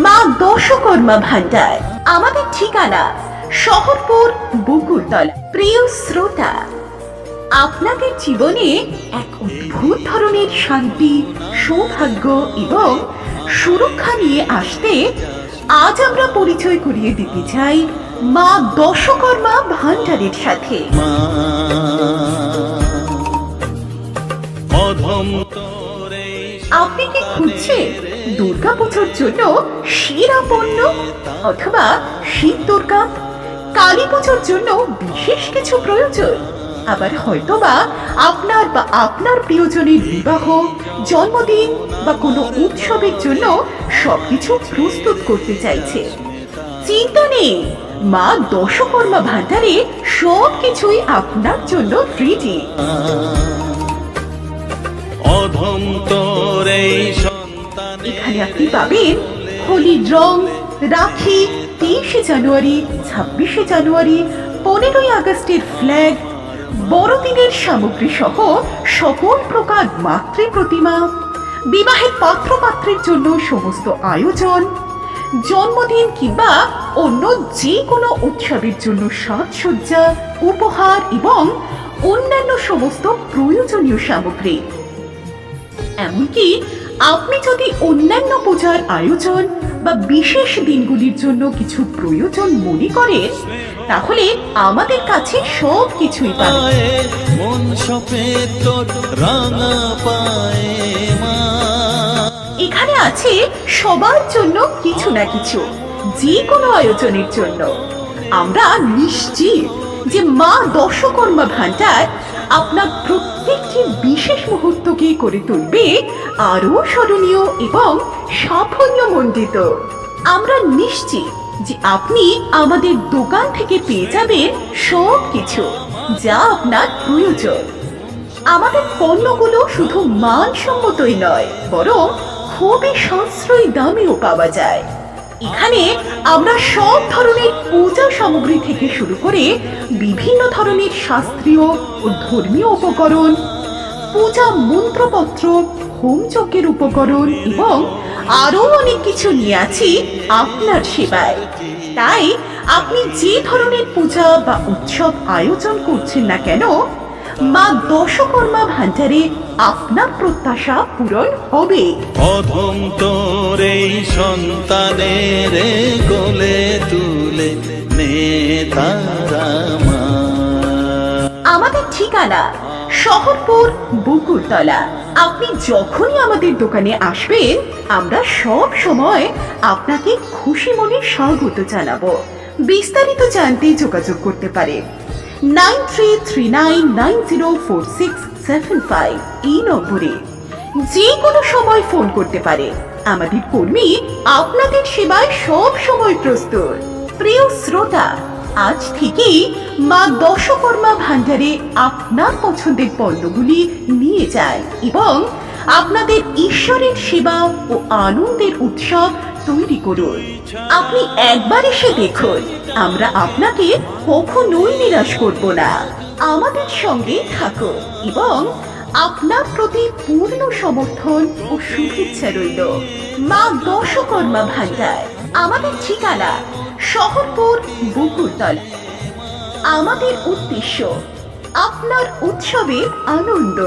মা দশকর্মা ভান্ডার, আমাদের ঠিকানা শহরপুর বকুলতলা। প্রিয় শ্রোতা, আপনাদের জীবনে এক অদ্ভুত ধরনের শান্তি, সৌভাগ্য এবং সুরক্ষা নিয়ে আসতে আজ আমরা পরিচয় করিয়ে দিতে চাই মা দশকর্মা ভান্ডারের সাথে। আপনি কি খুঁজছেন দুর্গাপুজোর জন্য সেরা পণ্য, অথবা শীত দুর্গা, কালী পুজোর জন্য বিশেষ কিছু প্রয়োজন? আবার হয়তোবা আপনার প্রিয়জনের বিবাহ, জন্মদিন বা কোনো উৎসবের জন্য সবকিছু প্রস্তুত করতে চাইছে। চিন্তা নেই, মা দশকর্মা ভান্ডারে সবকিছুই আপনার জন্য রেডি। এখানে আপনি পাবেন হোলির রং, রাখি, 23শে জানুয়ারি, 26শে জানুয়ারি, 15ই আগস্টের ফ্ল্যাগ, বড়দিনের সামগ্রী সহ সকল প্রকার মাতৃ প্রতিমা, বিবাহের পাত্রপাত্রের জন্য সমস্ত আয়োজন, জন্মদিন কিংবা অন্য যে কোনো উৎসবের জন্য সাজসজ্জা, উপহার এবং অন্যান্য সমস্ত প্রয়োজনীয় সামগ্রী। এমনকি আপনি যদি অন্যান্য পূজার আয়োজন বা বিশেষ দিনগুলির জন্য কিছু প্রয়োজন মনে করেন, তাহলে আমাদের কাছে সব কিছুই পাবেন। এখানে আছে সবার জন্য কিছু না কিছু, যে কোনো আয়োজনের জন্য। আমরা নিশ্চিত যে মা দশকর্মা ভান্ডার আপনার প্রত্যেকটি বিশেষ মুহূর্তকে করে তুলবে আরো স্মরণীয় এবং সাফল্যমণ্ডিত। আমরা নিশ্চিত যে আপনি আমাদের দোকান থেকে পেয়ে যাবেন সব কিছু যা আপনার প্রয়োজন। আমাদের পণ্যগুলো শুধু মানসম্মতই নয়, বরং খুবই সাশ্রয়ী দামেও পাওয়া যায়। এখানে আমরা সব ধরনের পূজা সামগ্রী থেকে শুরু করে বিভিন্ন ধরনের শাস্ত্রীয় ও ধর্মীয় উপকরণ, পূজা মন্ত্রপত্র, হোমযজ্ঞের উপকরণ এবং আরো অনেক কিছু নিয়ে আছি আপনার সেবায়। তাই আপনি যে ধরনের পূজা বা উৎসব আয়োজন করছেন না কেন, মা দশকর্মা ভান্ডারে আপনার প্রত্যাশা পূরণ হবে। অধম তোর এই সন্তানের কোলে তুলে নে তারা মা। আমাদের ঠিকানা শহরপুর বকুলতলা। আপনি যখনই আমাদের দোকানে আসবেন, আমরা সব সময় আপনাকে খুশি মনে স্বাগত জানাবো। বিস্তারিত জানতে যোগাযোগ করতে পারেন 9339904675 এই নম্বরে। যে কোনো সময় ফোন করতে পারে, আমাদের কর্মী আপনাদের সেবায় সব সময় প্রস্তুত। প্রিয় শ্রোতা, আজ থেকেই মা দশকর্মা ভান্ডারে আপনার পছন্দের পণ্যগুলি নিয়ে যায় এবং আপনাদের ঈশ্বরের সেবা ও আনন্দের উৎসব তৈরি করুন। আপনি একবার এসে দেখুন, আমরা আপনাকে কখনোই নিরাশ করব না। আমাদের সঙ্গে থাকুন এবং আপনার প্রতি পূর্ণ সমর্থন ও শুভেচ্ছা রইল। মা দশকর্মা ভান্ডার, আমাদের ঠিকানা শহরপুর বকুলতলা। আমাদের উদ্দেশ্য আপনার উৎসবের আনন্দ।